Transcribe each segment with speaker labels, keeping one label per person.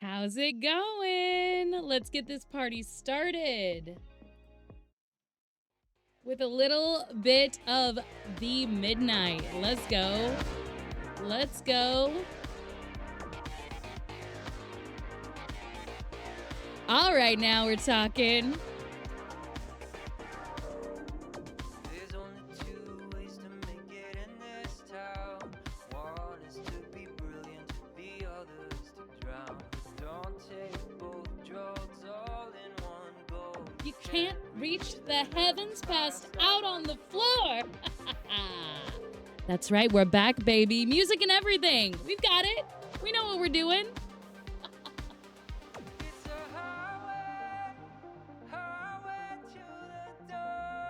Speaker 1: How's it going? Let's get this party started with a little bit of the midnight. Let's go. Let's go. All right, now we're talking.
Speaker 2: There's only two ways to make it in this town. One is to be brilliant, the other is to drown. Don't take both drugs all in one go.
Speaker 1: You can't reach the heavens passed out on the floor. That's right, we're back, baby. Music and everything. We've got it. We know what we're doing.
Speaker 2: It's a highway, highway to the door.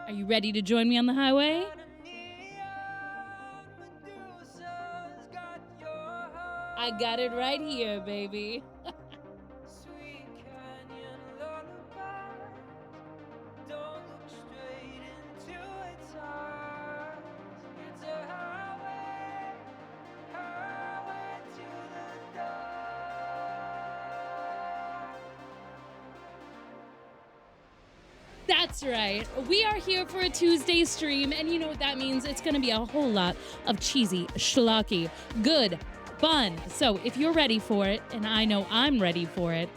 Speaker 1: Are you ready to join me on the highway?
Speaker 2: And a neon Medusa's got your heart.
Speaker 1: I got it right here, baby.
Speaker 2: Sweet canyon lullabies. Don't look straight into its eyes. It's a highway, highway to the dark.
Speaker 1: That's right. We are here for a Tuesday stream, and you know what that means? It's going to be a whole lot of cheesy, schlocky, good, fun. So if you're ready for it, and I know I'm ready for it,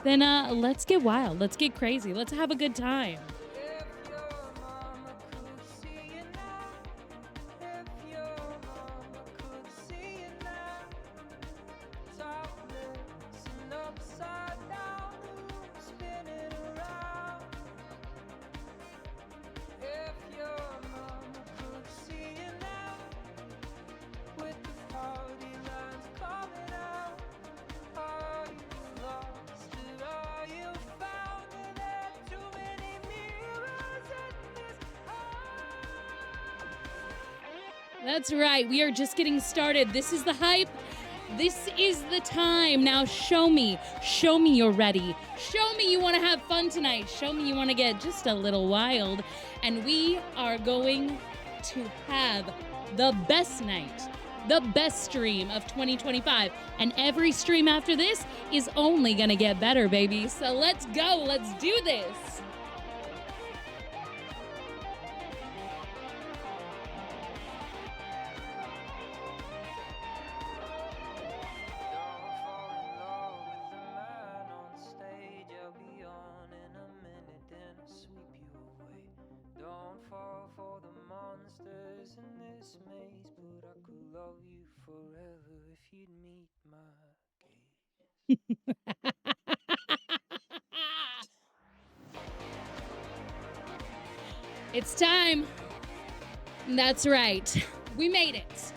Speaker 1: then let's get wild. Let's get crazy. Let's have a good time.
Speaker 2: If your mama could see you now, if your mama could see you now, topless and upside down, spinning around. If your mama could see you now, with the party lines coming out, are you lost or are you found? Are there too many mirrors in this heart?
Speaker 1: That's right. We are just getting started. This is the hype. This is the time. Now show me. Show me you're ready. Show me you want to have fun tonight. Show me you want to get just a little wild. And we are going to have the best night, the best stream of 2025. And every stream after this is only going to get better, baby. So let's go. Let's do this.
Speaker 2: Don't fall in love with the man on stage. I'll be on in a minute, then I'll sweep you away. Don't fall for the monsters in this maze, but I could love you forever if you'd meet my gaze.
Speaker 1: It's time. That's right. We made it.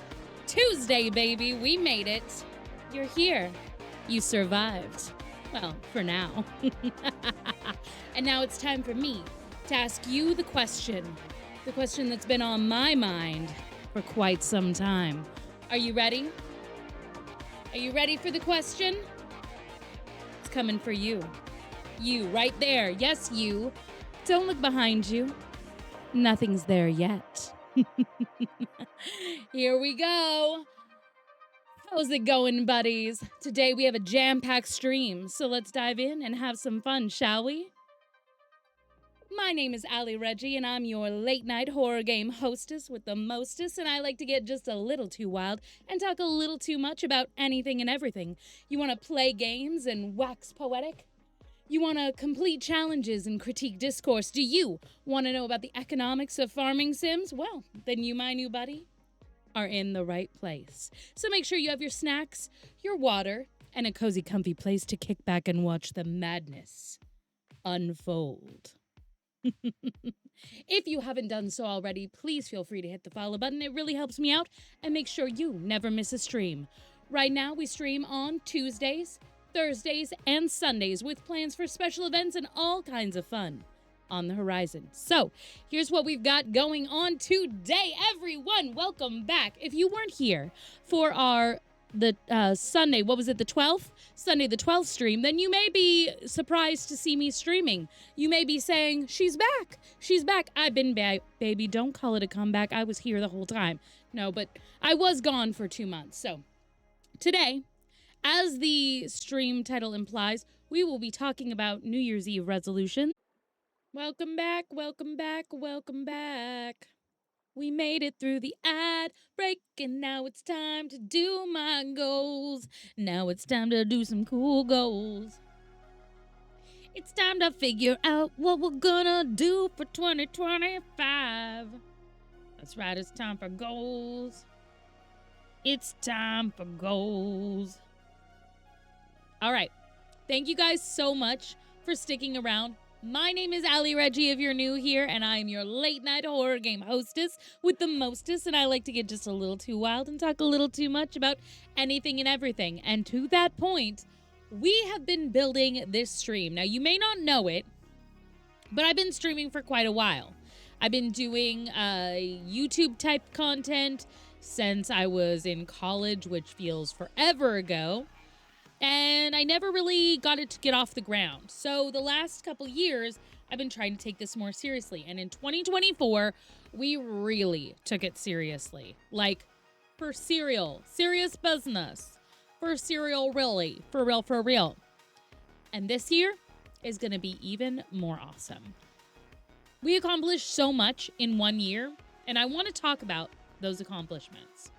Speaker 1: Tuesday, baby. We made it. You're here. You survived. Well, for now. And now it's time for me to ask you the question that's been on my mind for quite some time. Are you ready? Are you ready for the question? It's coming for you. You, right there. Yes, you. Don't look behind you. Nothing's there yet. Here we go. How's it going, buddies? Today we have a jam-packed stream, so let's dive in and have some fun, shall we? My name is AllyReggie, and I'm your late-night horror game hostess with the mostest, and I like to get just a little too wild and talk a little too much about anything and everything. You want to play games and wax poetic? You want to complete challenges and critique discourse? Do you want to know about the economics of farming sims? Well, then you, my new buddy, are in the right place. So make sure you have your snacks, your water, and a cozy, comfy place to kick back and watch the madness unfold. If you haven't done so already, please feel free to hit the follow button. It really helps me out, and make sure you never miss a stream. Right now, we stream on Tuesdays, Thursdays, and Sundays with plans for special events and all kinds of fun on the horizon. So, here's what we've got going on today. Everyone, welcome back. If you weren't here for our Sunday, what was it, the 12th? Sunday the 12th stream, then you may be surprised to see me streaming. You may be saying, she's back. She's back. I've been back, baby. Don't call it a comeback. I was here the whole time. No, but I was gone for 2 months. So today, As the stream title implies, we will be talking about New Year's Eve resolutions. Welcome back, welcome back, welcome back. We made it through the ad break, and now it's time to do my goals. Now it's time to do some cool goals. It's time to figure out what we're gonna do for 2025. That's right, it's time for goals. It's time for goals. All right. Thank you guys so much for sticking around. My name is AllyReggie if you're new here, and I'm your late night horror game hostess with the mostest, and I like to get just a little too wild and talk a little too much about anything and everything. And to that point, we have been building this stream. Now, you may not know it, but I've been streaming for quite a while. I've been doing YouTube type content since I was in college, which feels forever ago. And I never really got it to get off the ground. So the last couple years, I've been trying to take this more seriously. And in 2024, we really took it seriously. Like, for serial, serious business. For serial, really. For real, for real. And this year is going to be even more awesome. We accomplished so much in 1 year, and I want to talk about those accomplishments.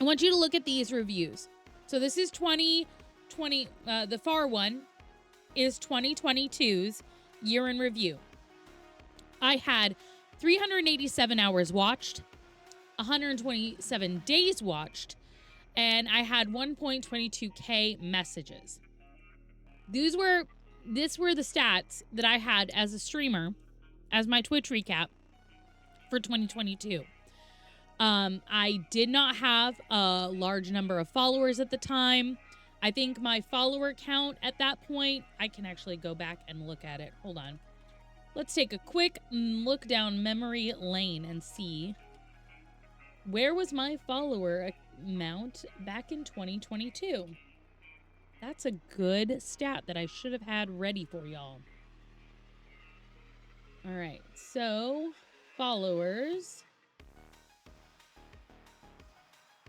Speaker 1: I want you to look at these reviews. So this is 2020, the far one is 2022's year in review. I had 387 hours watched, 127 days watched, and I had 1.22K messages. This were the stats that I had as a streamer, as my Twitch recap for 2022. I did not have a large number of followers at the time. I think my follower count at that point, I can actually go back and look at it. Hold on. Let's take a quick look down memory lane and see where was my follower amount back in 2022. That's a good stat that I should have had ready for y'all. All right, so followers.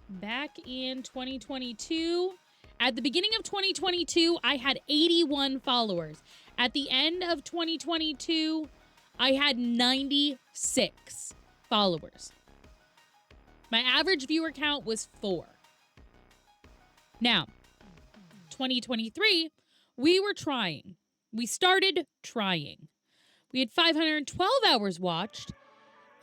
Speaker 1: Back in 2022, at the beginning of 2022, I had 81 followers. At the end of 2022, I had 96 followers. My average viewer count was 4. Now, 2023, we were trying. We started trying. We had 512 hours watched.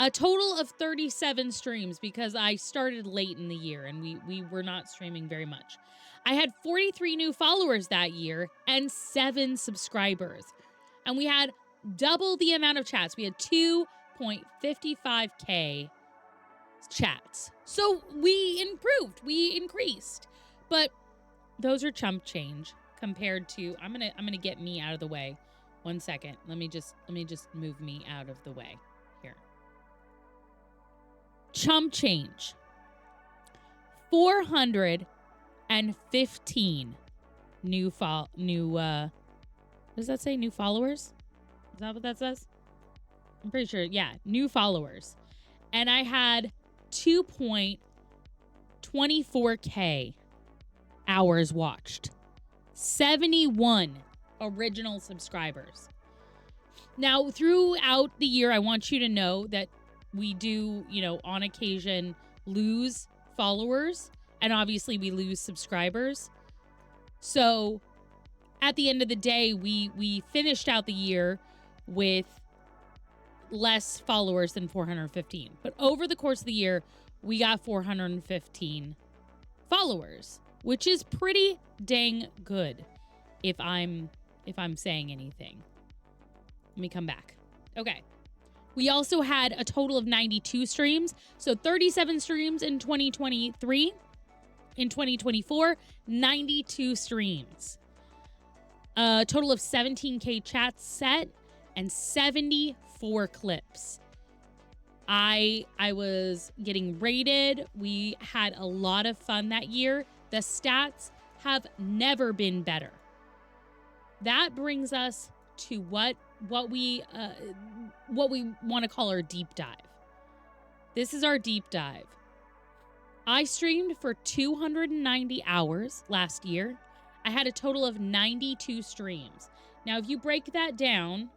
Speaker 1: A total of 37 streams because I started late in the year and we were not streaming very much. I had 43 new followers that year and 7 subscribers. And we had double the amount of chats. We had 2.55K chats. So we improved, we increased. But those are chump change compared to I'm gonna get me out of the way. 1 second. Let me just move me out of the way. Here. Chump change. 415 what does that say? New followers? Is that what that says? I'm pretty sure. Yeah, new followers. And I had 2.24K hours watched. 71 original subscribers. Now, throughout the year, I want you to know that we do, on occasion lose followers, and obviously we lose subscribers. So at the end of the day, we finished out the year with less followers than 415. But over the course of the year, we got 415 followers, which is pretty dang good if I'm saying anything. Let me come back. Okay. We also had a total of 92 streams. So 37 streams in 2023. In 2024, 92 streams. A total of 17K chats set and 74 clips. I was getting rated. We had a lot of fun that year. The stats have never been better. That brings us to what we want to call our deep dive. This is our deep dive. I streamed for 290 hours last year. I had a total of 92 streams. Now, if you break that down,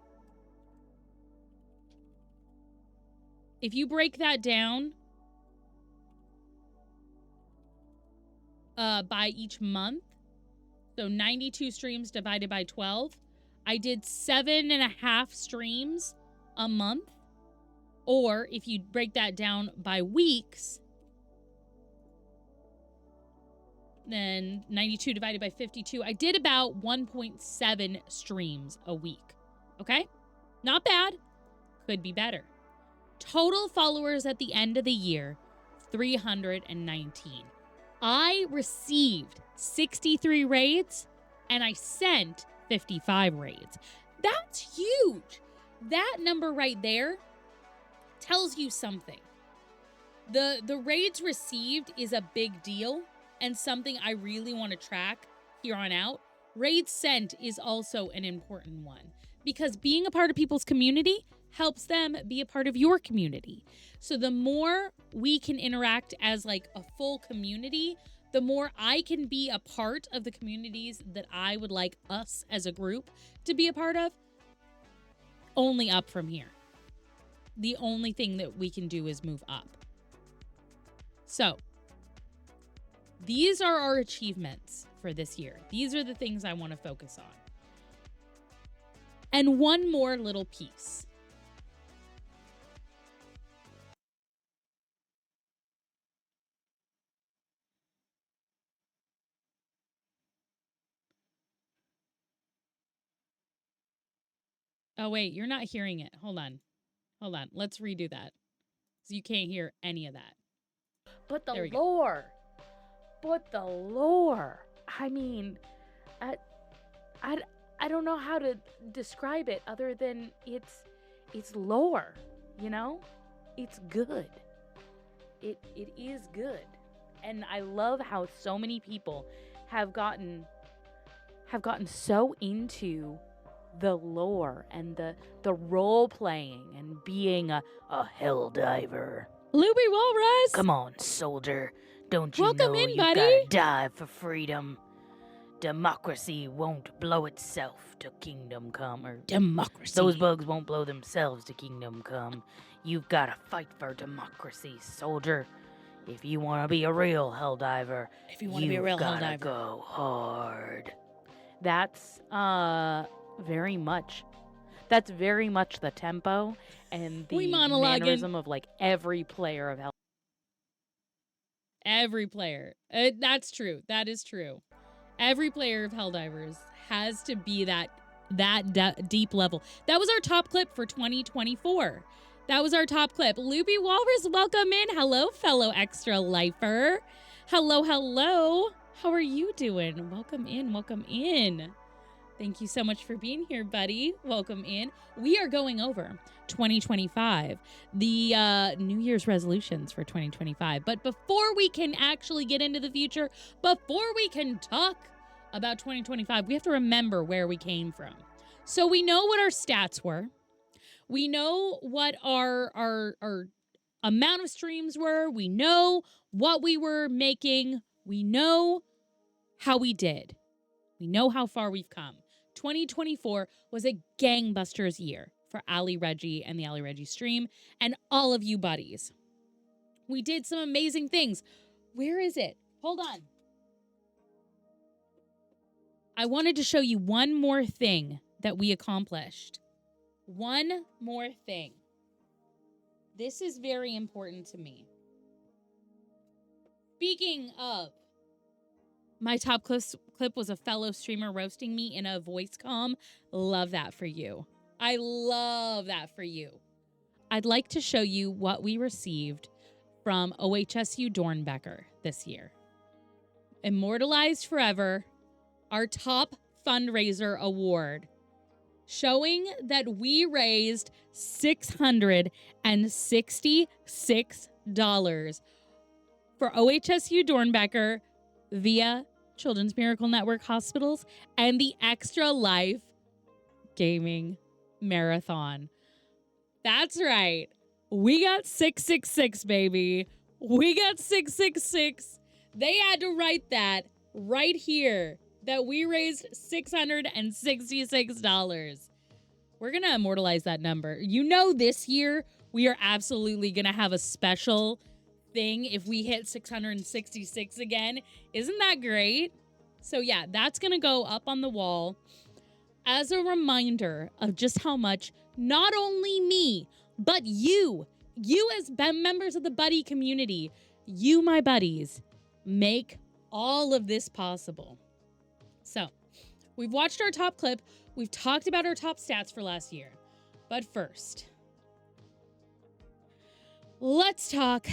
Speaker 1: by each month, so 92 streams divided by 12, I did 7.5 streams a month. Or if you break that down by weeks, then 92 divided by 52, I did about 1.7 streams a week. Okay? Not bad. Could be better. Total followers at the end of the year, 319. I received 63 raids and I sent 55 raids. That's huge. That number right there tells you something. The raids received is a big deal and something I really want to track here on out. Raids sent is also an important one because being a part of people's community helps them be a part of your community. So the more we can interact as like a full community, the more I can be a part of the communities that I would like us as a group to be a part of. Only up from here. The only thing that we can do is move up. So, these are our achievements for this year. These are the things I want to focus on. And one more little piece. Oh, wait, you're not hearing it. Hold on. Let's redo that. So you can't hear any of that.
Speaker 3: But the lore. I mean, I don't know how to describe it other than it's lore, you know? It's good. It is good. And I love how so many people have gotten so into the lore and the role playing and being a hell diver.
Speaker 1: Luby Walrus!
Speaker 3: Come on, soldier. Don't you
Speaker 1: Welcome
Speaker 3: know
Speaker 1: in,
Speaker 3: you
Speaker 1: buddy.
Speaker 3: gotta die for freedom? Democracy won't blow itself to kingdom come. Or
Speaker 1: Democracy.
Speaker 3: those bugs won't blow themselves to kingdom come. You've gotta fight for democracy, soldier. If you want to be a real helldiver, you've gotta go hard. That's very much the tempo and the mannerism of like every player of Hell.
Speaker 1: Every player. That's true. That is true. Every player of Helldivers has to be that deep level. That was our top clip for 2024. That was our top clip. Luby Walrus, welcome in. Hello, fellow extra lifer. Hello, hello. How are you doing? Welcome in. Welcome in. Thank you so much for being here, buddy. Welcome in. We are going over 2025, the New Year's resolutions for 2025. But before we can actually get into the future, before we can talk about 2025, we have to remember where we came from. So we know what our stats were. We know what our amount of streams were. We know what we were making. We know how we did. We know how far we've come. 2024 was a gangbusters year for AllyReggie and the AllyReggie stream and all of you buddies. We did some amazing things. Where is it? Hold on. I wanted to show you one more thing that we accomplished. One more thing. This is very important to me. Speaking of, my top clip was a fellow streamer roasting me in a voice comm. Love that for you. I love that for you. I'd like to show you what we received from OHSU Dornbecker this year. Immortalized Forever, our top fundraiser award, showing that we raised $666 for OHSU Dornbecker via Children's Miracle Network Hospitals and the Extra Life Gaming Marathon. That's right. We got 666, baby. We got 666. They had to write that right here that we raised $666. We're going to immortalize that number. You know, this year we are absolutely going to have a special thing if we hit 666 again. Isn't that great? So yeah, that's going to go up on the wall as a reminder of just how much not only me, but you as members of the buddy community, you, my buddies, make all of this possible. So, we've watched our top clip. We've talked about our top stats for last year. But first, let's talk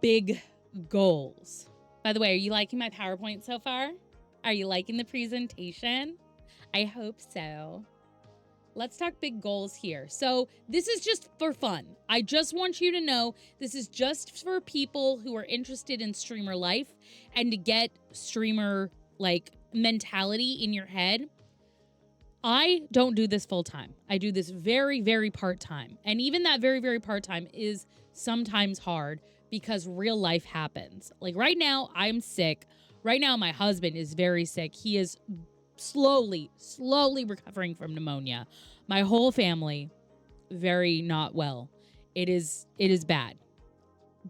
Speaker 1: big goals. By the way, are you liking my PowerPoint so far? Are you liking the presentation? I hope so. Let's talk big goals here. So this is just for fun. I just want you to know this is just for people who are interested in streamer life and to get streamer like mentality in your head. I don't do this full time. I do this very, very part-time. And even that very, very part-time is sometimes hard because real life happens. Like right now, I'm sick. Right now, my husband is very sick. He is slowly recovering from pneumonia. My whole family, very not well. It is bad.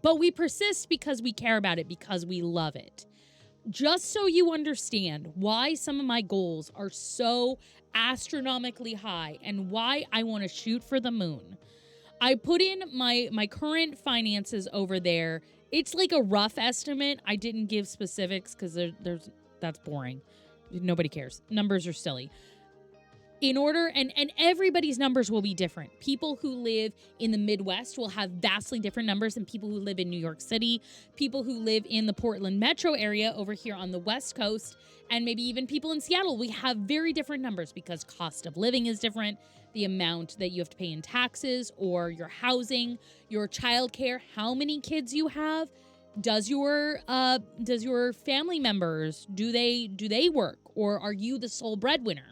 Speaker 1: But we persist because we care about it, because we love it. Just so you understand why some of my goals are so astronomically high and why I want to shoot for the moon. I put in my current finances over there. It's like a rough estimate. I didn't give specifics because that's boring. Nobody cares. Numbers are silly. In order, and everybody's numbers will be different. People who live in the Midwest will have vastly different numbers than people who live in New York City, people who live in the Portland metro area over here on the West Coast, and maybe even people in Seattle. We have very different numbers because cost of living is different, the amount that you have to pay in taxes or your housing, your childcare, how many kids you have. Does your family members, do they work, or are you the sole breadwinner?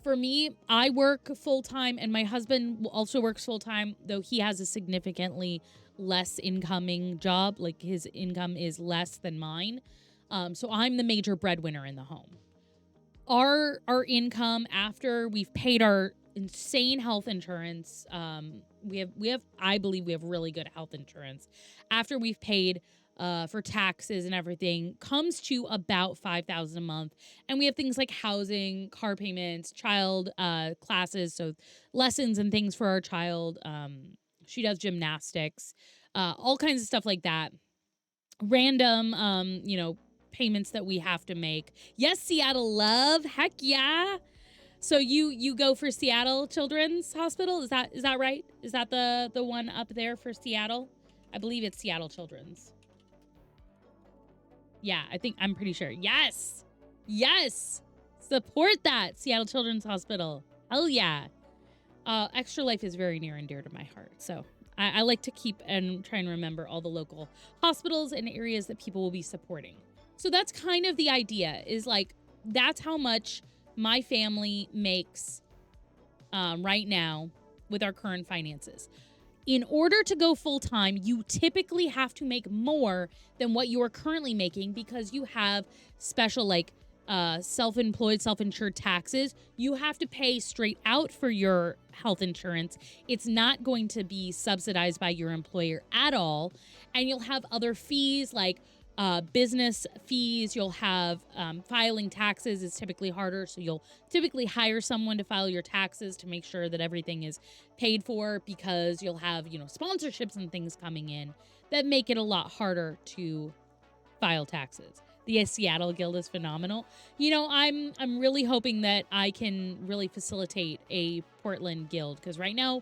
Speaker 1: For me, I work full-time and my husband also works full-time, though he has a significantly less incoming job. Like his income is less than mine. So I'm the major breadwinner in the home. Our income after we've paid our insane health insurance, we have I believe we have really good health insurance. After we've paid for taxes and everything, comes to about $5,000 a month. And we have things like housing, car payments, child classes, so lessons and things for our child. She does gymnastics, all kinds of stuff like that. Random, payments that we have to make. Yes, Seattle love. Heck yeah. So you go for Seattle Children's Hospital? Is that right? Is that the one up there for Seattle? I believe it's Seattle Children's. Yeah, I'm pretty sure. Yes. Support that, Seattle Children's Hospital. Hell yeah. Extra Life is very near and dear to my heart. So I like to keep and try and remember all the local hospitals and areas that people will be supporting. So that's kind of the idea, is like, that's how much my family makes right now with our current finances. In order to go full-time, you typically have to make more than what you are currently making because you have special, like, self-employed, self-insured taxes. You have to pay straight out for your health insurance. It's not going to be subsidized by your employer at all. And you'll have other fees like business fees. You'll have filing taxes is typically harder. So you'll typically hire someone to file your taxes to make sure that everything is paid for, because you'll have, sponsorships and things coming in that make it a lot harder to file taxes. The Seattle Guild is phenomenal. I'm really hoping that I can really facilitate a Portland guild, because right now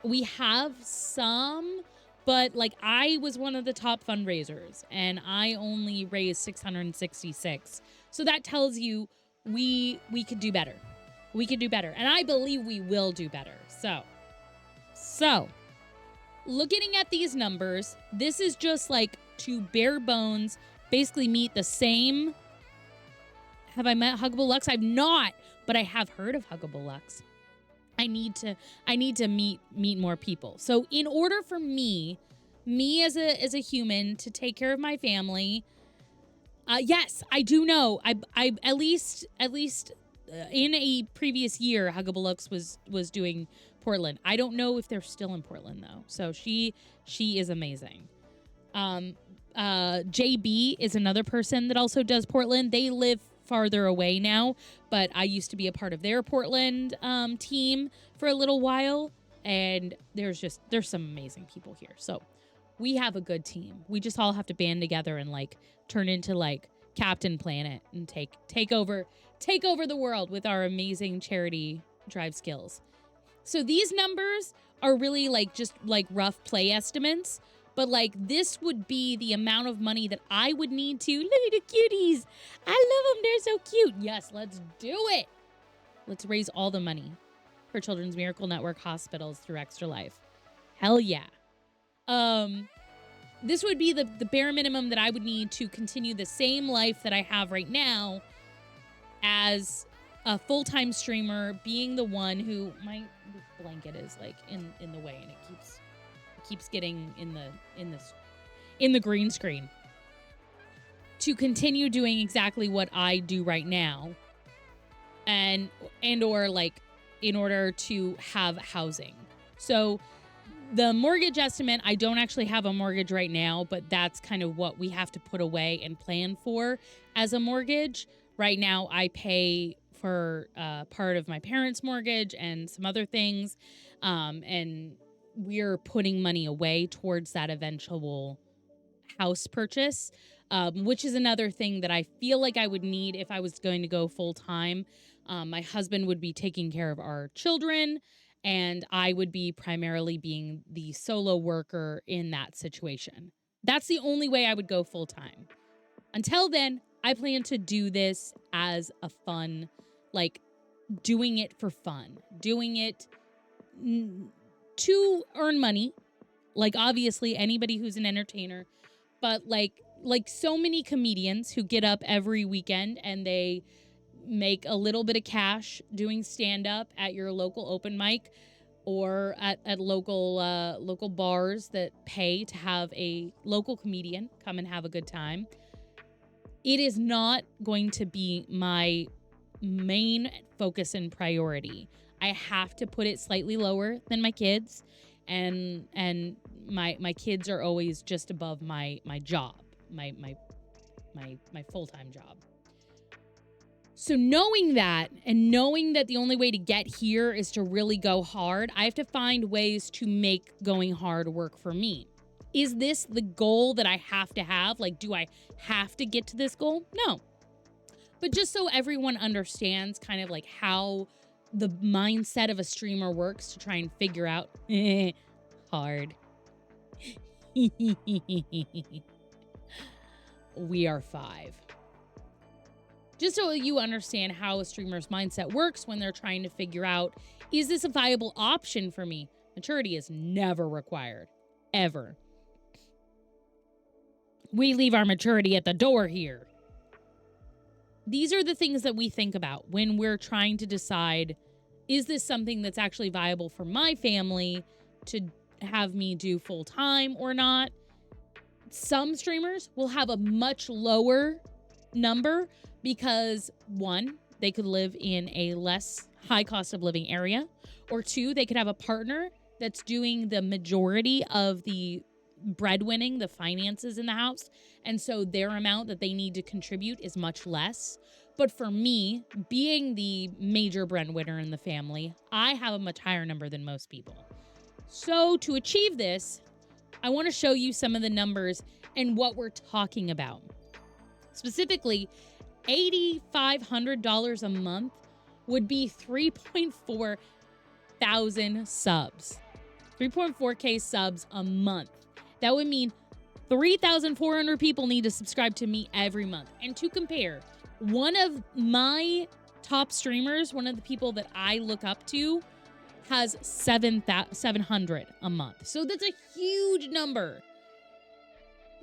Speaker 1: we have some, but like I was one of the top fundraisers and I only raised 666. So that tells you we could do better. We could do better. And I believe we will do better. So looking at these numbers, this is just like to bare bones basically meet the same. Have I met Huggable Lux? I've not, but I have heard of Huggable Lux. I need to meet more people. So in order for me, me as a human to take care of my family. Yes, I do know. I at least in a previous year, Huggabalooks was doing Portland. I don't know if they're still in Portland though. So she is amazing. JB is another person that also does Portland. They live farther away now, but I used to be a part of their Portland team for a little while, and there's some amazing people here. So we have a good team. We just all have to band together and like turn into like Captain Planet and take over the world with our amazing charity drive skills. So these numbers are really like just like rough play estimates, but like this would be the amount of money that I would need to. Look at the cuties. I love them. They're so cute. Yes, let's do it. Let's raise all the money for Children's Miracle Network hospitals through Extra Life. Hell yeah. This would be the bare minimum that I would need to continue the same life that I have right now as a full-time streamer, being the one who my blanket is like in the way, and it keeps getting in the green screen. To continue doing exactly what I do right now, and or like in order to have housing. So the mortgage estimate, I don't actually have a mortgage right now, but that's kind of what we have to put away and plan for as a mortgage. Right now, I pay for part of my parents' mortgage and some other things, and we're putting money away towards that eventual house purchase, which is another thing that I feel like I would need if I was going to go full-time. My husband would be taking care of our children, and I would be primarily being the solo worker in that situation. That's the only way I would go full-time. Until then, I plan to do this as a fun, like, doing it for fun. Doing it to earn money. Like, obviously, anybody who's an entertainer. But, like so many comedians who get up every weekend and they make a little bit of cash doing stand-up at your local open mic or at local bars that pay to have a local comedian come and have a good time. It is not going to be my main focus and priority. I have to put it slightly lower than my kids, and my kids are always just above my job, my full-time job. So knowing that, and knowing that the only way to get here is to really go hard, I have to find ways to make going hard work for me. Is this the goal that I have to have? Like, do I have to get to this goal? No. But just so everyone understands kind of like how the mindset of a streamer works to try and figure out hard. We are 5. Just so you understand how a streamer's mindset works when they're trying to figure out, is this a viable option for me? Maturity is never required. Ever. We leave our maturity at the door here. These are the things that we think about when we're trying to decide, is this something that's actually viable for my family to have me do full time or not? Some streamers will have a much lower number because 1, they could live in a less high cost of living area, or 2, they could have a partner that's doing the majority of the breadwinning, the finances in the house, and so their amount that they need to contribute is much less. But for me, being the major breadwinner in the family, I have a much higher number than most people. So to achieve this, I want to show you some of the numbers and what we're talking about. Specifically, $8,500 a month would be 3.4 thousand subs. 3.4K subs a month. That would mean 3,400 people need to subscribe to me every month. And to compare, one of my top streamers, one of the people that I look up to, has 700 a month. So that's a huge number.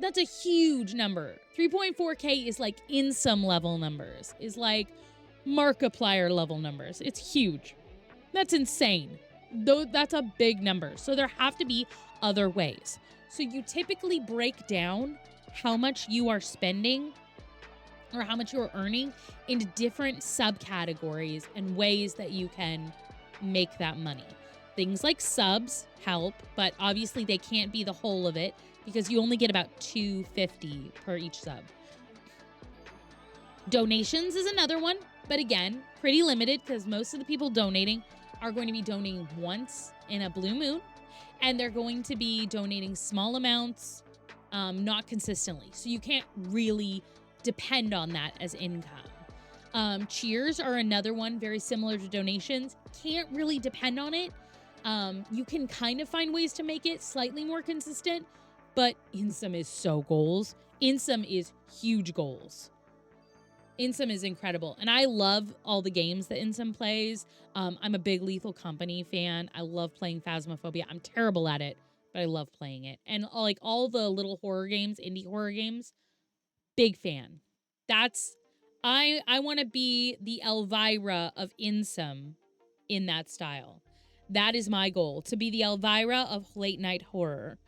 Speaker 1: That's a huge number. 3.4K is like in-sum level numbers. Is like Markiplier level numbers. It's huge. That's insane. Though that's a big number. So there have to be other ways. So you typically break down how much you are spending or how much you're earning into different subcategories and ways that you can make that money. Things like subs help, but obviously they can't be the whole of it because you only get about $2.50 per each sub. Donations is another one, but again, pretty limited because most of the people donating are going to be donating once in a blue moon, and they're going to be donating small amounts, not consistently. So you can't really depend on that as income. Cheers are another one very similar to donations. Can't really depend on it. You can kind of find ways to make it slightly more consistent, but Insum is so goals. Insum is huge goals. Insum is incredible. And I love all the games that Insum plays. I'm a big Lethal Company fan. I love playing Phasmophobia. I'm terrible at it, but I love playing it. And like all the little horror games, indie horror games, big fan. I want to be the Elvira of Insum in that style. That is my goal, to be the Elvira of late night horror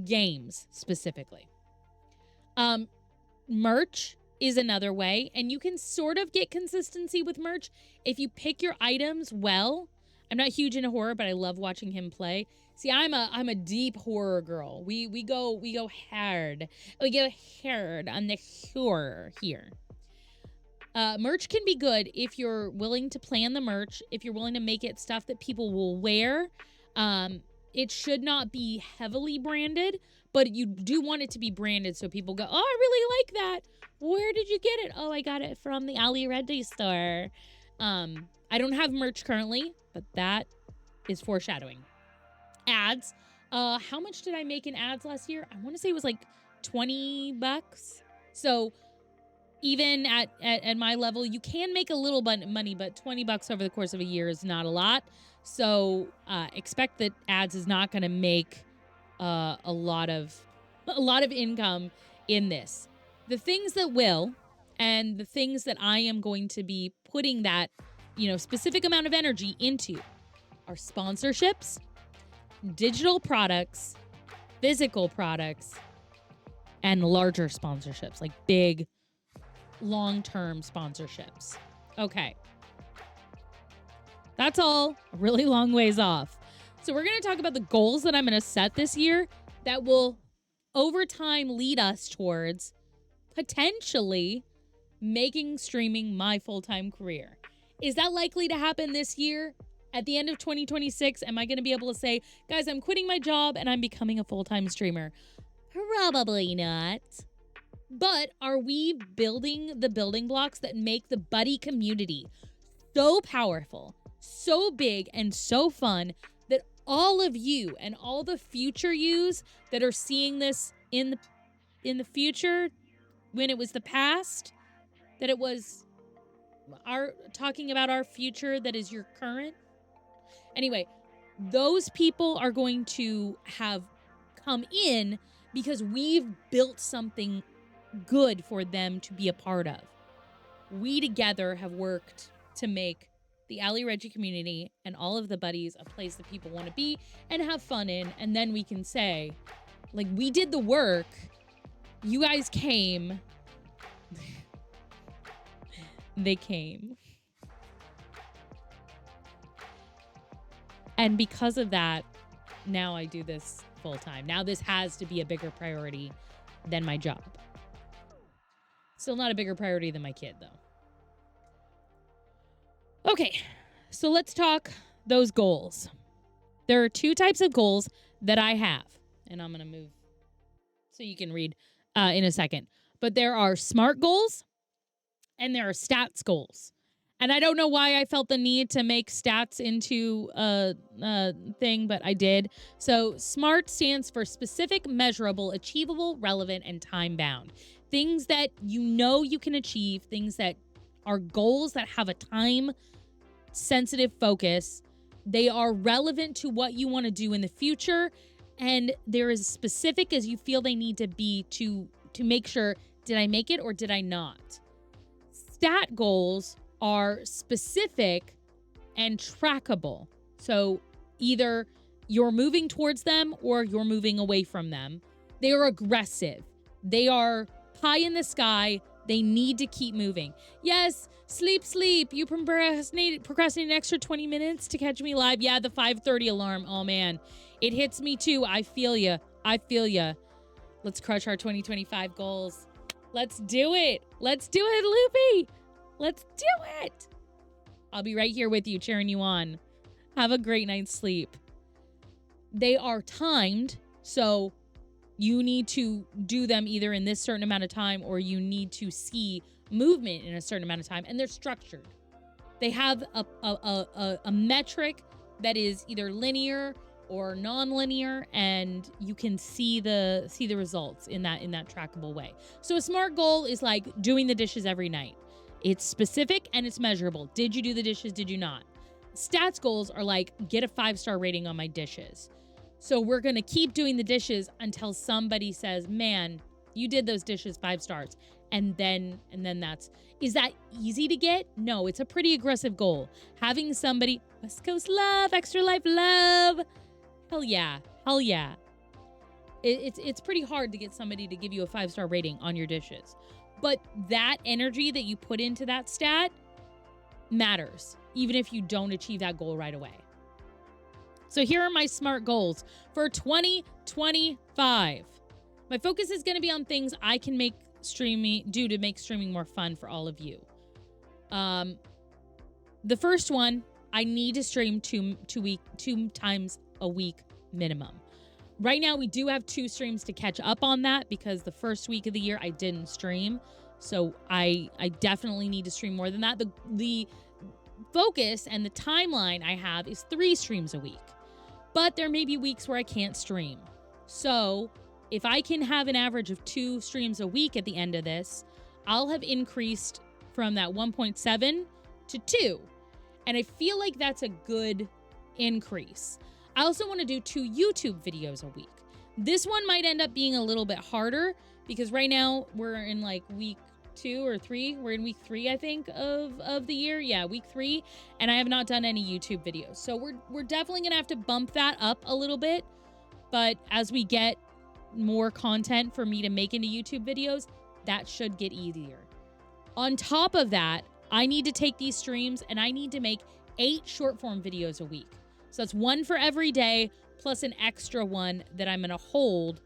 Speaker 1: games specifically. Merch is another way, and you can sort of get consistency with merch if you pick your items well. I'm not huge into horror, but I love watching him play. See, I'm a deep horror girl. We go hard. We go hard on the horror here. Merch can be good if you're willing to plan the merch, if you're willing to make it stuff that people will wear. It should not be heavily branded, but you do want it to be branded so people go, oh, I really like that. Where did you get it? Oh, I got it from the AllyReggie store. I don't have merch currently, but that is foreshadowing. Ads. How much did I make in ads last year? I want to say it was like $20. So even at my level, you can make a little bit of money, but $20 over the course of a year is not a lot. So expect that ads is not going to make a lot of income in this. The things that will, and the things that I am going to be putting that, specific amount of energy into are sponsorships, digital products, physical products, and larger sponsorships, like big, long-term sponsorships. Okay. That's all a really long ways off. So we're going to talk about the goals that I'm going to set this year that will, over time, lead us towards potentially making streaming my full-time career. Is that likely to happen this year? At the end of 2026, am I going to be able to say, guys, I'm quitting my job and I'm becoming a full-time streamer? Probably not. But are we building the building blocks that make the buddy community so powerful, so big, and so fun that all of you and all the future yous that are seeing this in the future, when it was the past, that it was talking about our future that is your current? Anyway, those people are going to have come in because we've built something good for them to be a part of. We together have worked to make the AllyReggie community and all of the buddies a place that people want to be and have fun in, and then we can say, like, we did the work, you guys came. They came. And because of that, now I do this full time. Now this has to be a bigger priority than my job. Still not a bigger priority than my kid, though. Okay, so let's talk those goals. There are two types of goals that I have, and I'm going to move so you can read in a second. But there are SMART goals and there are stats goals. And I don't know why I felt the need to make stats into a thing, but I did. So SMART stands for specific, measurable, achievable, relevant, and time-bound. Things that you can achieve, things that are goals that have a time-sensitive focus. They are relevant to what you want to do in the future, and they're as specific as you feel they need to be to make sure, did I make it or did I not? Stat goals are specific and trackable. So either you're moving towards them or you're moving away from them. They are aggressive. They are high in the sky. They need to keep moving. Yes, sleep. You procrastinate an extra 20 minutes to catch me live. Yeah, the 5:30 alarm. Oh, man. It hits me, too. I feel ya. Let's crush our 2025 goals. Let's do it. Loopy. Let's do it. I'll be right here with you, cheering you on. Have a great night's sleep. They are timed, so you need to do them either in this certain amount of time or you need to see movement in a certain amount of time, and they're structured. They have a metric that is either linear or non-linear, and you can see the results in that trackable way. So a SMART goal is like doing the dishes every night. It's specific and it's measurable. Did you do the dishes? Did you not? Stats goals are like, get a 5-star rating on my dishes. So we're going to keep doing the dishes until somebody says, man, you did those dishes 5 stars. And then is that easy to get? No, it's a pretty aggressive goal. Having somebody, West Coast love, extra life love. Hell yeah. It's pretty hard to get somebody to give you a 5-star rating on your dishes. But that energy that you put into that stat matters, even if you don't achieve that goal right away. So here are my SMART goals for 2025. My focus is going to be on things I can make streaming more fun for all of you. The first one, I need to stream two times a week minimum. Right now, we do have 2 streams to catch up on that because the first week of the year I didn't stream. So I definitely need to stream more than that. The focus and the timeline I have is 3 streams a week. But there may be weeks where I can't stream. So if I can have an average of 2 streams a week at the end of this, I'll have increased from that 1.7 to 2. And I feel like that's a good increase. I also want to do 2 YouTube videos a week. This one might end up being a little bit harder because right now we're in like week 2 or 3. We're in week 3, I think, of the year. Yeah, week 3. And I have not done any YouTube videos. So we're definitely going to have to bump that up a little bit. But as we get more content for me to make into YouTube videos, that should get easier. On top of that, I need to take these streams and I need to make 8 short form videos a week. So that's 1 for every day, plus an extra one that I'm going to hold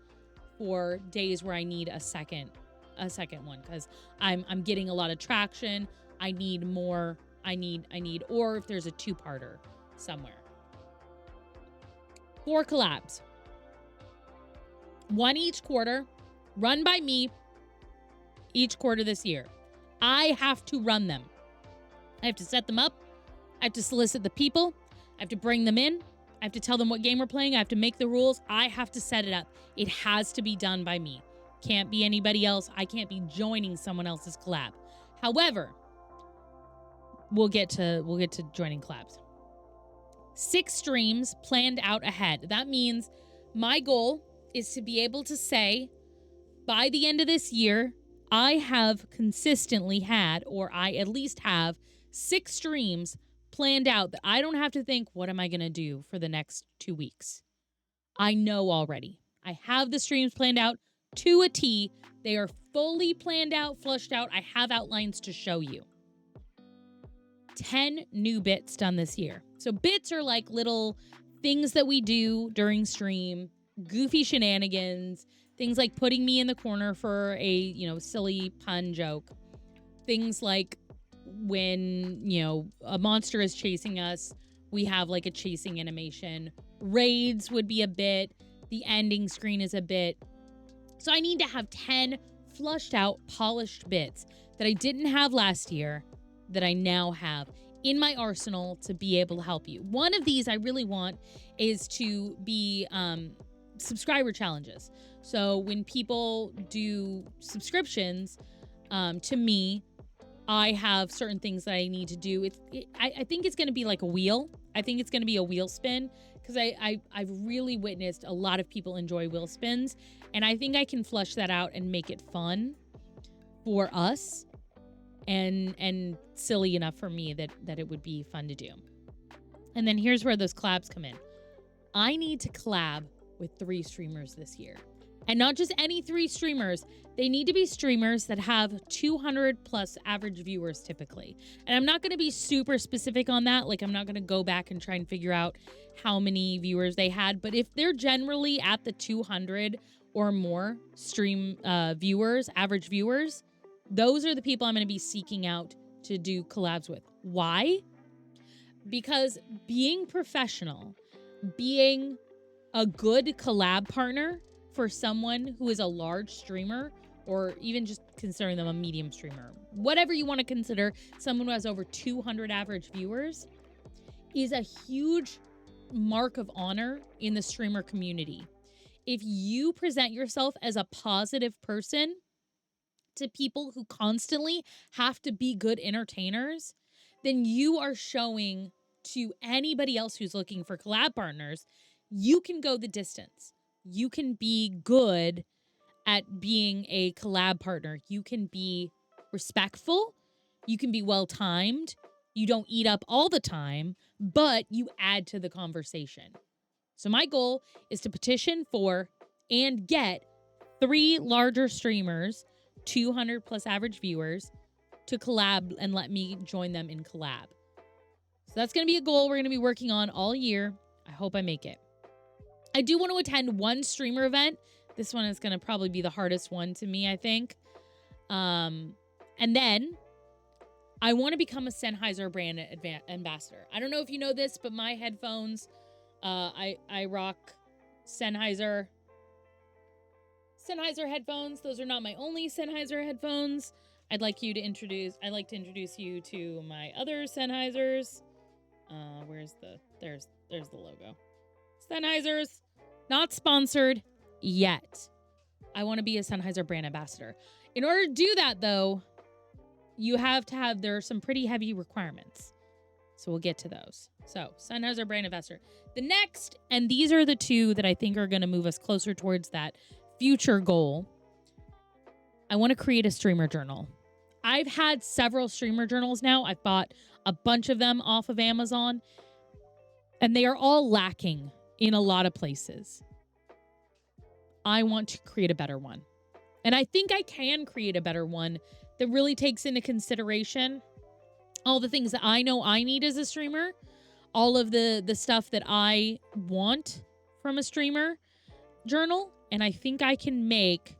Speaker 1: for days where I need a second one because I'm getting a lot of traction. I need more. I need, or if there's a 2-parter somewhere. 4 collabs. 1 each quarter, run by me each quarter this year. I have to run them. I have to set them up. I have to solicit the people. I have to bring them in. I have to tell them what game we're playing. I have to make the rules. I have to set it up. It has to be done by me. Can't be anybody else. I can't be joining someone else's collab. However, we'll get to joining collabs. 6 streams planned out ahead. That means my goal is to be able to say by the end of this year, I have consistently had, or I at least have 6 streams planned out that I don't have to think, what am I going to do for the next 2 weeks? I know already. I have the streams planned out to a T. They are fully planned out, flushed out. I have outlines to show you. 10 new bits done this year. So bits are like little things that we do during stream, goofy shenanigans, things like putting me in the corner for a, silly pun joke. Things like when, a monster is chasing us, we have like a chasing animation. Raids would be a bit. The ending screen is a bit. So I need to have 10 flushed out, polished bits that I didn't have last year that I now have in my arsenal to be able to help you. One of these I really want is to be subscriber challenges. So when people do subscriptions to me, I have certain things that I need to do. I think it's going to be like a wheel. I think it's going to be a wheel spin because I've really witnessed a lot of people enjoy wheel spins, and I think I can flush that out and make it fun for us and silly enough for me that it would be fun to do. And then here's where those collabs come in. I need to collab with 3 streamers this year. And not just any 3 streamers. They need to be streamers that have 200 plus average viewers typically. And I'm not going to be super specific on that. Like, I'm not going to go back and try and figure out how many viewers they had. But if they're generally at the 200 or more stream viewers, average viewers, those are the people I'm going to be seeking out to do collabs with. Why? Because being professional, being a good collab partner for someone who is a large streamer, or even just considering them a medium streamer, whatever you want to consider, someone who has over 200 average viewers, is a huge mark of honor in the streamer community. If you present yourself as a positive person to people who constantly have to be good entertainers, then you are showing to anybody else who's looking for collab partners, you can go the distance. You can be good at being a collab partner. You can be respectful. You can be well-timed. You don't eat up all the time, but you add to the conversation. So my goal is to petition for and get 3 larger streamers, 200 plus average viewers, to collab and let me join them in collab. So that's going to be a goal we're going to be working on all year. I hope I make it. I do want to attend one streamer event. This one is going to probably be the hardest one to me, I think. And then I want to become a Sennheiser brand ambassador. I don't know if you know this, but my headphones, I rock Sennheiser headphones. Those are not my only Sennheiser headphones. I'd like to introduce you to my other Sennheisers. There's the logo. Sennheisers, not sponsored yet. I want to be a Sennheiser brand ambassador. In order to do that, though, there are some pretty heavy requirements. So we'll get to those. So Sennheiser brand ambassador. The next, and these are the 2 that I think are going to move us closer towards that future goal. I want to create a streamer journal. I've had several streamer journals now. I've bought a bunch of them off of Amazon, and they are all lacking in a lot of places. I want to create a better one. And I think I can create a better one that really takes into consideration all the things that I know I need as a streamer, all of the stuff that I want from a streamer journal. And I think I can make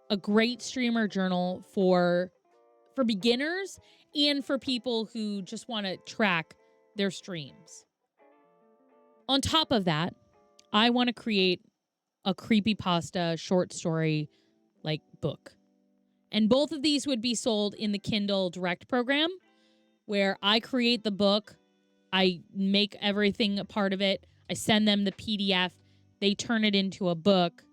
Speaker 1: a great streamer journal for beginners and for people who just want to track their streams. On top of that, I want to create a creepypasta short story like book. And both of these would be sold in the Kindle Direct program, where I create the book, I make everything a part of it, I send them the PDF, they turn it into a book.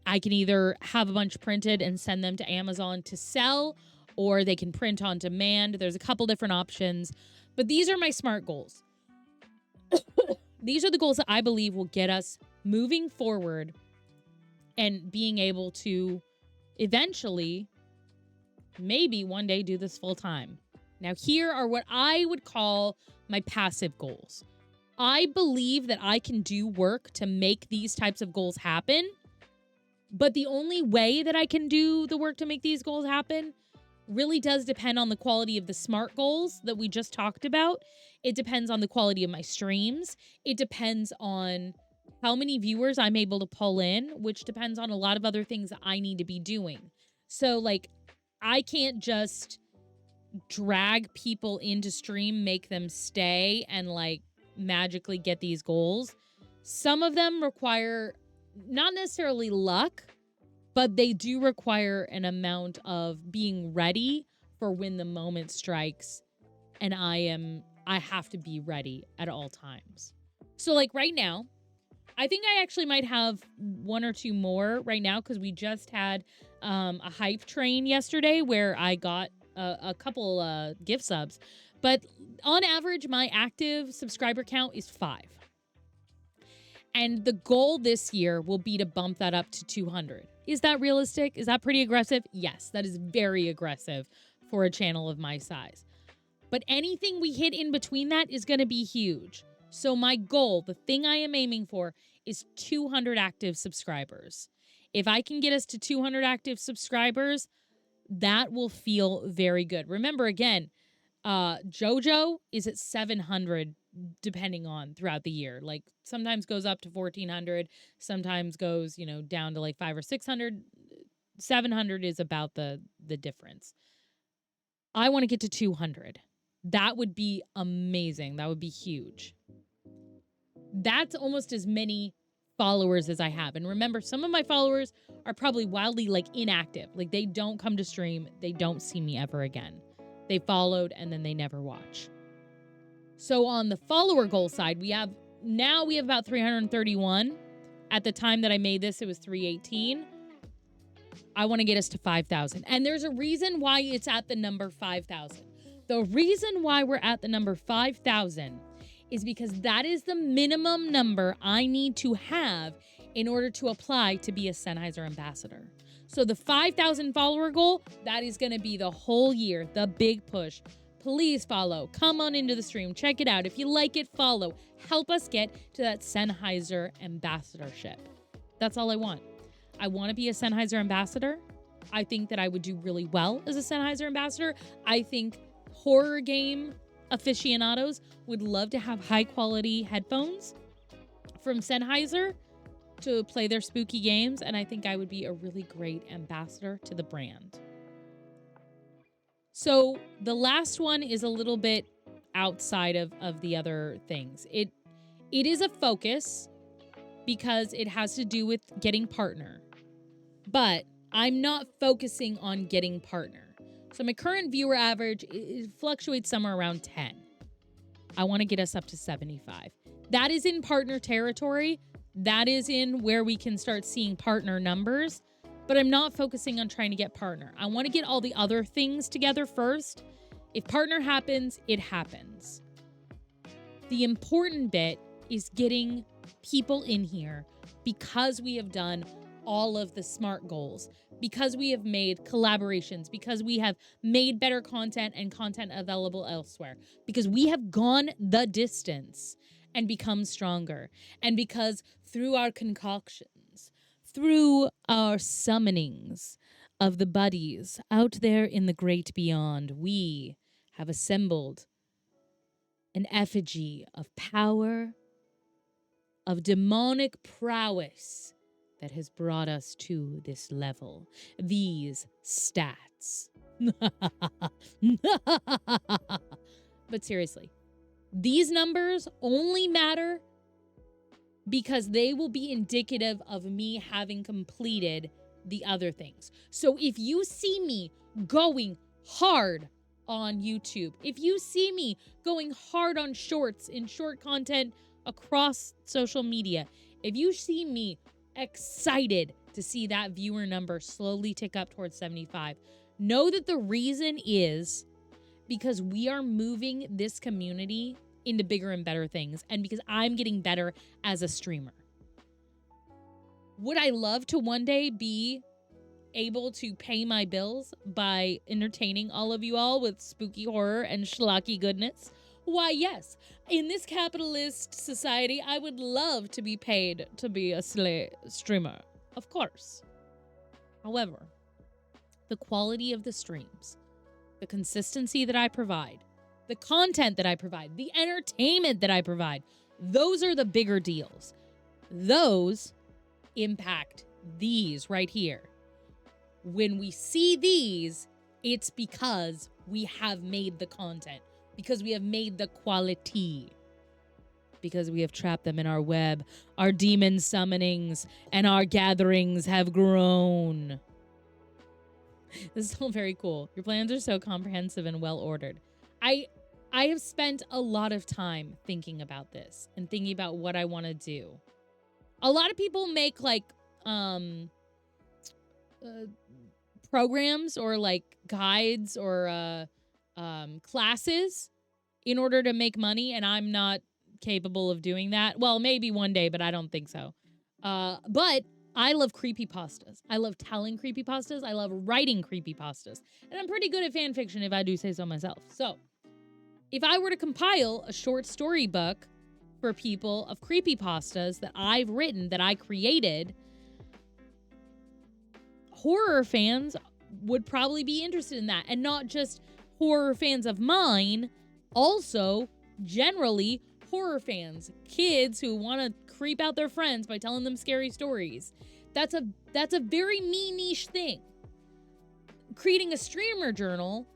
Speaker 1: I can either have a bunch printed and send them to Amazon to sell, or they can print on demand. There's a couple different options, but these are my SMART goals. These are the goals that I believe will get us moving forward and being able to eventually, maybe one day, do this full time. Now, here are what I would call my passive goals. I believe that I can do work to make these types of goals happen, but the only way that I can do the work to make these goals happen really does depend on the quality of the SMART goals that we just talked about. It depends on the quality of my streams. It depends on how many viewers I'm able to pull in, which depends on a lot of other things that I need to be doing. So, like, I can't just drag people into stream, make them stay, and, like, magically get these goals. Some of them require not necessarily luck, but they do require an amount of being ready for when the moment strikes, and I have to be ready at all times. So, like, right now, I think I actually might have 1 or 2 more right now, because we just had a hype train yesterday where I got a couple gift subs. But on average, my active subscriber count is 5. And the goal this year will be to bump that up to 200. Is that realistic? Is that pretty aggressive? Yes, that is very aggressive for a channel of my size. But anything we hit in between that is going to be huge. So my goal, the thing I am aiming for, is 200 active subscribers. If I can get us to 200 active subscribers, that will feel very good. Remember, again, JoJo is at 700 depending on throughout the year. Like sometimes goes up to 1400, sometimes goes, down to like 500 or 600. 700 is about the difference. I want to get to 200. That would be amazing. That would be huge. That's almost as many followers as I have. And remember, some of my followers are probably wildly like inactive. Like they don't come to stream. They don't see me ever again. They followed and then they never watch. So on the follower goal side, we have about 331. At the time that I made this, it was 318. I want to get us to 5,000. And there's a reason why it's at the number 5,000. The reason why we're at the number 5,000 is because that is the minimum number I need to have in order to apply to be a Sennheiser ambassador. So the 5,000 follower goal, that is going to be the whole year, the big push. Please follow. Come on into the stream. Check it out. If you like it, follow. Help us get to that Sennheiser ambassadorship. That's all I want. I want to be a Sennheiser ambassador. I think that I would do really well as a Sennheiser ambassador. I think horror game aficionados would love to have high quality headphones from Sennheiser to play their spooky games, and I think I would be a really great ambassador to the brand. So the last one is a little bit outside of the other things. It is a focus because it has to do with getting partner, but I'm not focusing on getting partner. So my current viewer average, it fluctuates somewhere around 10. I want to get us up to 75. That is in partner territory. That is in where we can start seeing partner numbers. But I'm not focusing on trying to get partner. I want to get all the other things together first. If partner happens, it happens. The important bit is getting people in here because we have done all of the SMART goals, because we have made collaborations, because we have made better content and content available elsewhere, because we have gone the distance and become stronger, and because through our concoctions, through our summonings of the buddies out there in the great beyond, we have assembled an effigy of power, of demonic prowess that has brought us to this level. These stats. But seriously, these numbers only matter because they will be indicative of me having completed the other things. So if you see me going hard on YouTube, if you see me going hard on shorts and short content across social media, if you see me excited to see that viewer number slowly tick up towards 75, know that the reason is because we are moving this community into bigger and better things, and because I'm getting better as a streamer. Would I love to one day be able to pay my bills by entertaining all of you all with spooky horror and schlocky goodness? Why, yes. In this capitalist society, I would love to be paid to be a streamer, of course. However, the quality of the streams, the consistency that I provide, the content that I provide, the entertainment that I provide, those are the bigger deals. Those impact these right here. When we see these, it's because we have made the content, because we have made the quality, because we have trapped them in our web. Our demon summonings and our gatherings have grown. This is all very cool. Your plans are so comprehensive and well ordered. I have spent a lot of time thinking about this and thinking about what I want to do. A lot of people make like programs or like guides or classes in order to make money, and I'm not capable of doing that. Well, maybe one day, but I don't think so. But I love creepypastas. I love telling creepypastas. I love writing creepypastas. And I'm pretty good at fan fiction if I do say so myself. So if I were to compile a short story book for people of creepypastas that I've written, that I created, horror fans would probably be interested in that. And not just horror fans of mine, also generally horror fans, kids who want to creep out their friends by telling them scary stories. That's a very me niche thing. Creating a streamer journal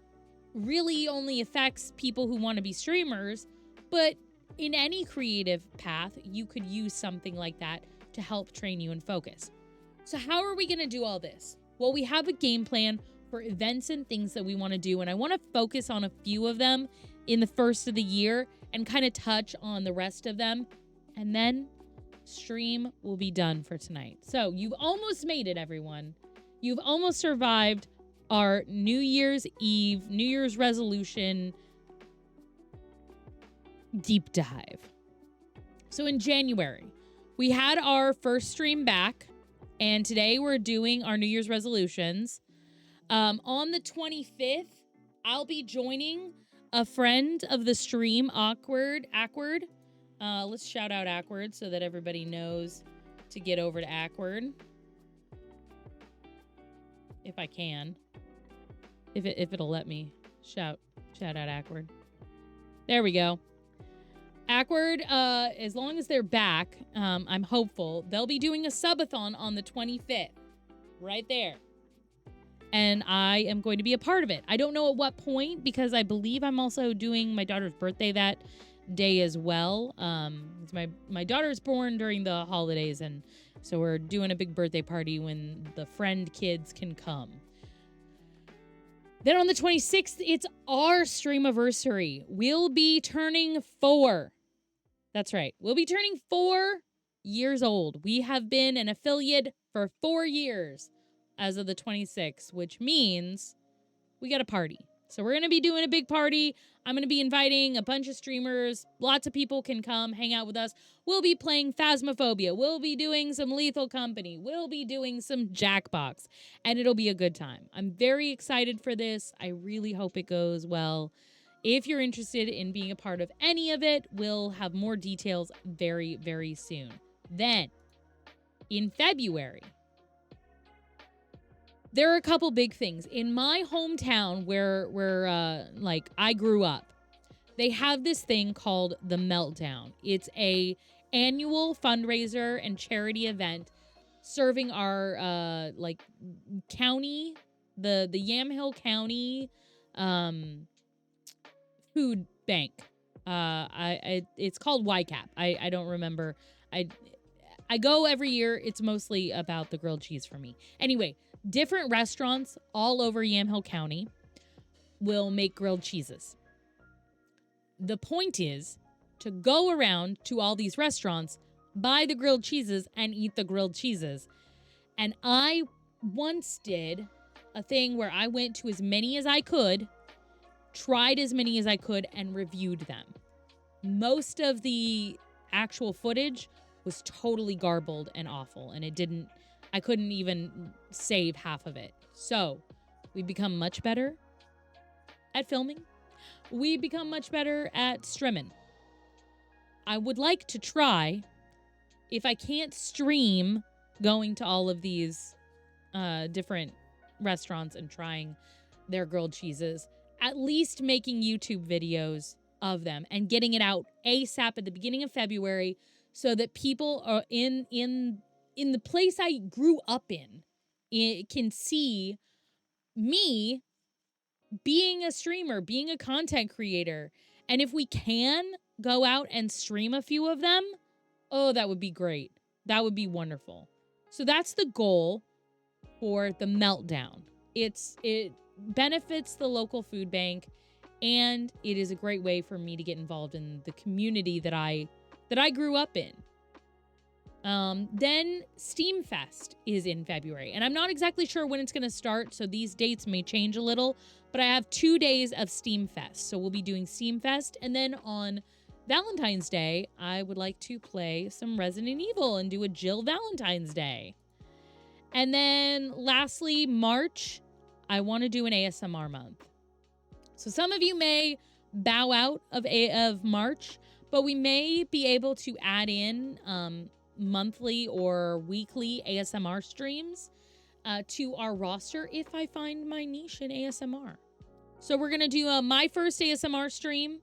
Speaker 1: really only affects people who want to be streamers, but in any creative path, you could use something like that to help train you and focus. So how are we going to do all this? Well, we have a game plan for events and things that we want to do, and I want to focus on a few of them in the first of the year and kind of touch on the rest of them, and then stream will be done for tonight. So you've almost made it, everyone. You've almost survived our New Year's Eve, New Year's resolution deep dive. So in January, we had our first stream back, and today we're doing our New Year's resolutions. On the 25th, I'll be joining a friend of the stream, Awkward. Let's shout out Awkward so that everybody knows to get over to Awkward. If I can. If it'll let me shout out Awkward. There we go. Awkward, as long as they're back, I'm hopeful, they'll be doing a subathon on the 25th. Right there. And I am going to be a part of it. I don't know at what point, because I believe I'm also doing my daughter's birthday that day as well. My daughter's born during the holidays, and so we're doing a big birthday party when the friend kids can come. Then on the 26th, it's our streamiversary. We'll be turning 4. That's right. We'll be turning 4 years old. We have been an affiliate for 4 years as of the 26th, which means we got a party. So we're going to be doing a big party. I'm going to be inviting a bunch of streamers. Lots of people can come hang out with us. We'll be playing Phasmophobia. We'll be doing some Lethal Company. We'll be doing some Jackbox. And it'll be a good time. I'm very excited for this. I really hope it goes well. If you're interested in being a part of any of it, we'll have more details very, very soon. Then, in February, there are a couple big things. In my hometown where I grew up, they have this thing called the Meltdown. It's a annual fundraiser and charity event serving our county, the Yamhill County food bank. It's called YCAP. I don't remember. I go every year. It's mostly about the grilled cheese for me. Anyway, different restaurants all over Yamhill County will make grilled cheeses. The point is to go around to all these restaurants, buy the grilled cheeses, and eat the grilled cheeses. And I once did a thing where I went to as many as I could, tried as many as I could, and reviewed them. Most of the actual footage was totally garbled and awful, and I couldn't even save half of it. So we've become much better at filming. We become much better at streaming. I would like to try, if I can't stream going to all of these different restaurants and trying their grilled cheeses, at least making YouTube videos of them and getting it out ASAP at the beginning of February so that people are in the place I grew up in, it can see me being a streamer, being a content creator. And if we can go out and stream a few of them, oh, that would be great. That would be wonderful. So that's the goal for the Meltdown. It benefits the local food bank, and it is a great way for me to get involved in the community that I grew up in. Then Steam Fest is in February, and I'm not exactly sure when it's going to start, so these dates may change a little, but I have 2 days of Steam Fest, so we'll be doing Steam Fest, and then on Valentine's Day, I would like to play some Resident Evil and do a Jill Valentine's Day. And then lastly, March, I want to do an ASMR month. So some of you may bow out of March, but we may be able to add in monthly or weekly ASMR streams to our roster if I find my niche in ASMR. So we're going to do my first ASMR stream,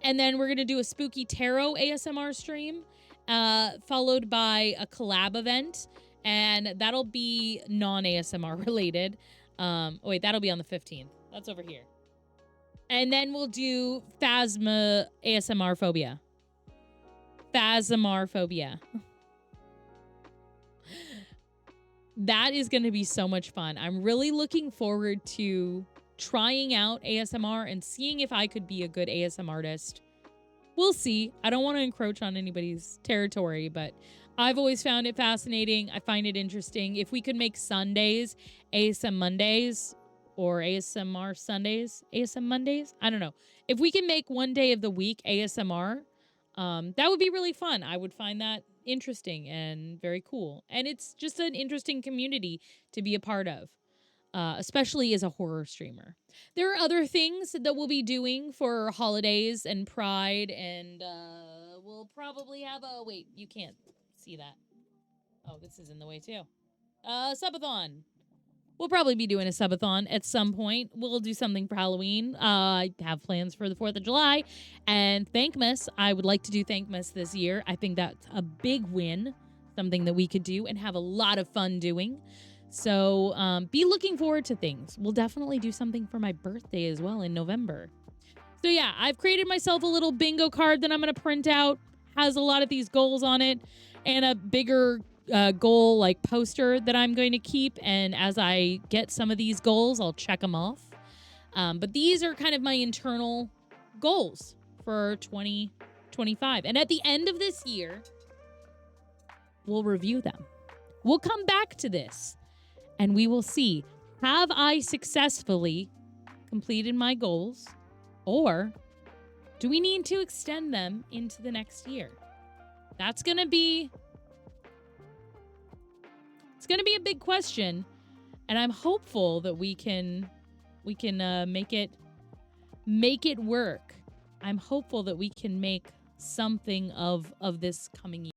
Speaker 1: and then we're going to do a spooky tarot ASMR stream, followed by a collab event, and that'll be non-ASMR related. Wait, that'll be on the 15th. That's over here. And then we'll do Phasma ASMR Phobia. Phasmar Phobia. That is going to be so much fun. I'm really looking forward to trying out ASMR and seeing if I could be a good ASMR artist. We'll see. I don't want to encroach on anybody's territory, but I've always found it fascinating. I find it interesting. If we could make Sundays ASM Mondays or ASMR Sundays, ASM Mondays, I don't know. If we can make one day of the week ASMR, that would be really fun. I would find that interesting and very cool. And it's just an interesting community to be a part of, especially as a horror streamer. There are other things that we'll be doing for holidays and Pride, and we'll probably have a... Wait, you can't see that. Oh, this is in the way too. Subathon. We'll probably be doing a subathon at some point. We'll do something for Halloween. I have plans for the 4th of July. And Thankmas. I would like to do Thankmas this year. I think that's a big win. Something that we could do and have a lot of fun doing. So be looking forward to things. We'll definitely do something for my birthday as well in November. So yeah, I've created myself a little bingo card that I'm going to print out. Has a lot of these goals on it. And a bigger goal like poster that I'm going to keep, and as I get some of these goals I'll check them off, but these are kind of my internal goals for 2025, and at the end of this year we'll review them. We'll come back to this and we will see, have I successfully completed my goals, or do we need to extend them into the next year? That's gonna be a big question, and I'm hopeful that we can make it work. I'm hopeful that we can make something of this coming year.